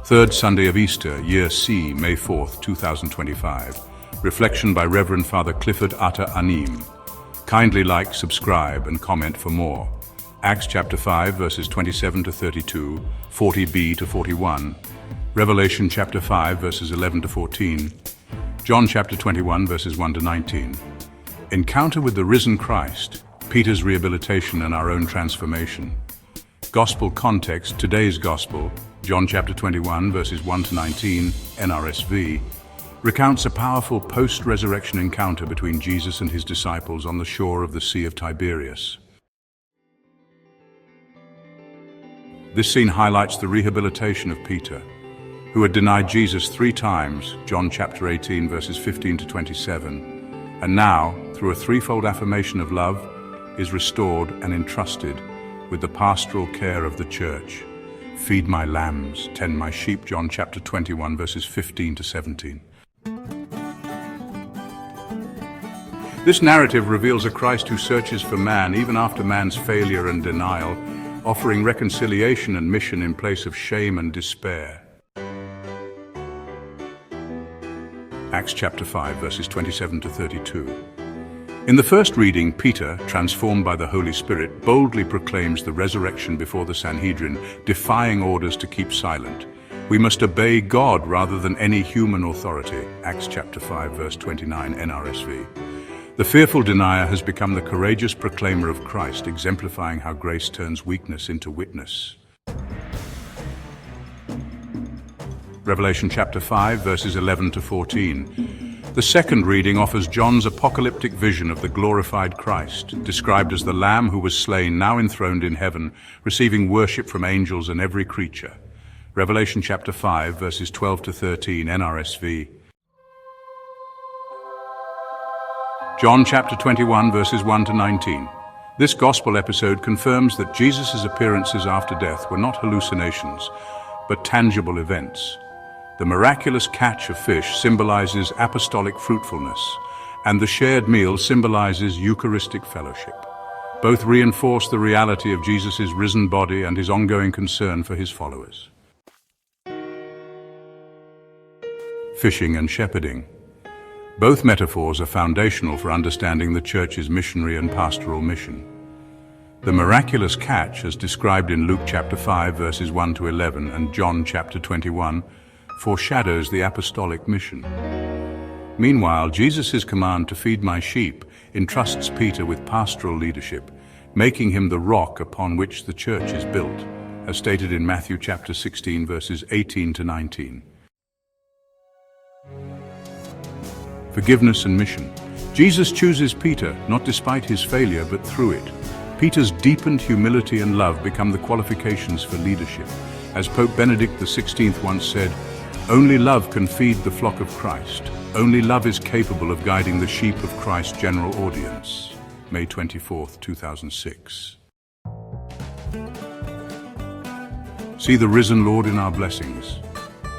Third Sunday of Easter, Year C, May 4th, 2025. Reflection by Reverend Father Clifford Atta Anim. Kindly like, subscribe, and comment for more. Acts chapter 5, verses 27 to 32, 40b to 41. Revelation chapter 5, verses 11 to 14. John chapter 21, verses 1 to 19. Encounter with the risen Christ, Peter's rehabilitation and our own transformation. Gospel context, today's Gospel, John chapter 21, verses 1 to 19, NRSV, recounts a powerful post-resurrection encounter between Jesus and his disciples on the shore of the Sea of Tiberias. This scene highlights the rehabilitation of Peter, who had denied Jesus 3 times, John chapter 18, verses 15 to 27, and now, through a threefold affirmation of love, is restored and entrusted with the pastoral care of the church. Feed my lambs, tend my sheep, John chapter 21, verses 15 to 17. This narrative reveals a Christ who searches for man even after man's failure and denial, offering reconciliation and mission in place of shame and despair. Acts chapter 5, verses 27 to 32. In the first reading, Peter, transformed by the Holy Spirit, boldly proclaims the resurrection before the Sanhedrin, defying orders to keep silent. We must obey God rather than any human authority. Acts chapter 5, verse 29, NRSV. The fearful denier has become the courageous proclaimer of Christ, exemplifying how grace turns weakness into witness. Revelation chapter 5, verses 11 to 14. The second reading offers John's apocalyptic vision of the glorified Christ, described as the Lamb who was slain, now enthroned in heaven, receiving worship from angels and every creature. Revelation chapter 5, verses 12 to 13, NRSV. John chapter 21, verses 1 to 19. This gospel episode confirms that Jesus' appearances after death were not hallucinations, but tangible events. The miraculous catch of fish symbolizes apostolic fruitfulness, and the shared meal symbolizes Eucharistic fellowship. Both reinforce the reality of Jesus' risen body and his ongoing concern for his followers. Fishing and shepherding. Both metaphors are foundational for understanding the Church's missionary and pastoral mission. The miraculous catch, as described in Luke chapter 5, verses 1 to 11, and John chapter 21, foreshadows the apostolic mission. Meanwhile, Jesus' command to feed my sheep entrusts Peter with pastoral leadership, making him the rock upon which the church is built, as stated in Matthew chapter 16, verses 18 to 19. Forgiveness and mission. Jesus chooses Peter, not despite his failure, but through it. Peter's deepened humility and love become the qualifications for leadership. As Pope Benedict XVI once said, "Only love can feed the flock of Christ. Only love is capable of guiding the sheep of Christ's general audience." May 24th, 2006. See the risen Lord in our blessings.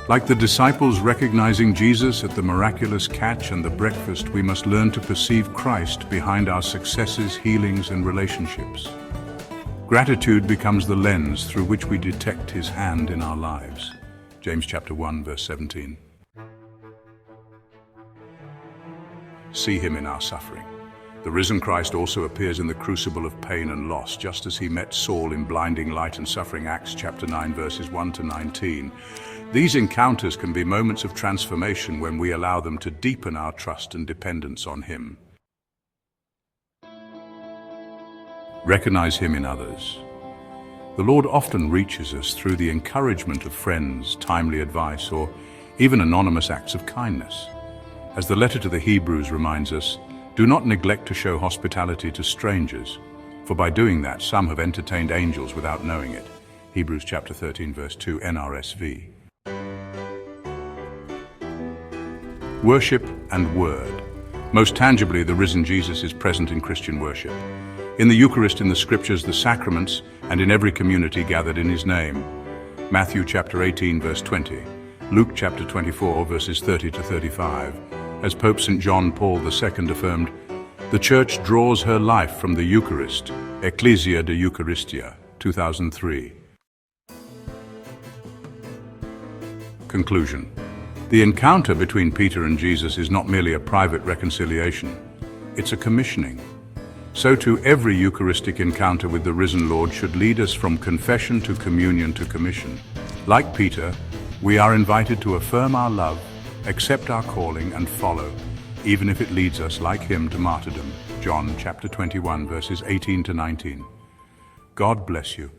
Like the disciples recognizing Jesus at the miraculous catch and the breakfast, we must learn to perceive Christ behind our successes, healings, and relationships. Gratitude becomes the lens through which we detect his hand in our lives. James chapter 1, verse 17. See him in our suffering. The risen Christ also appears in the crucible of pain and loss, just as he met Saul in blinding light and suffering. Acts chapter 9, verses 1 to 19. These encounters can be moments of transformation when we allow them to deepen our trust and dependence on him. Recognize him in others. The Lord often reaches us through the encouragement of friends, timely advice, or even anonymous acts of kindness. As the letter to the Hebrews reminds us, do not neglect to show hospitality to strangers, for by doing that some have entertained angels without knowing it. Hebrews chapter 13, verse 2, NRSV. Worship and word. Most tangibly, the risen Jesus is present in Christian worship. In the Eucharist, in the Scriptures, the sacraments, and in every community gathered in his name. Matthew chapter 18, verse 20. Luke chapter 24, verses 30 to 35. As Pope St. John Paul II affirmed, the Church draws her life from the Eucharist, Ecclesia de Eucharistia, 2003. Conclusion. The encounter between Peter and Jesus is not merely a private reconciliation. It's a commissioning. So too, every Eucharistic encounter with the risen Lord should lead us from confession to communion to commission. Like Peter, we are invited to affirm our love, accept our calling, and follow, even if it leads us, like him, to martyrdom. John chapter 21, verses 18 to 19. God bless you.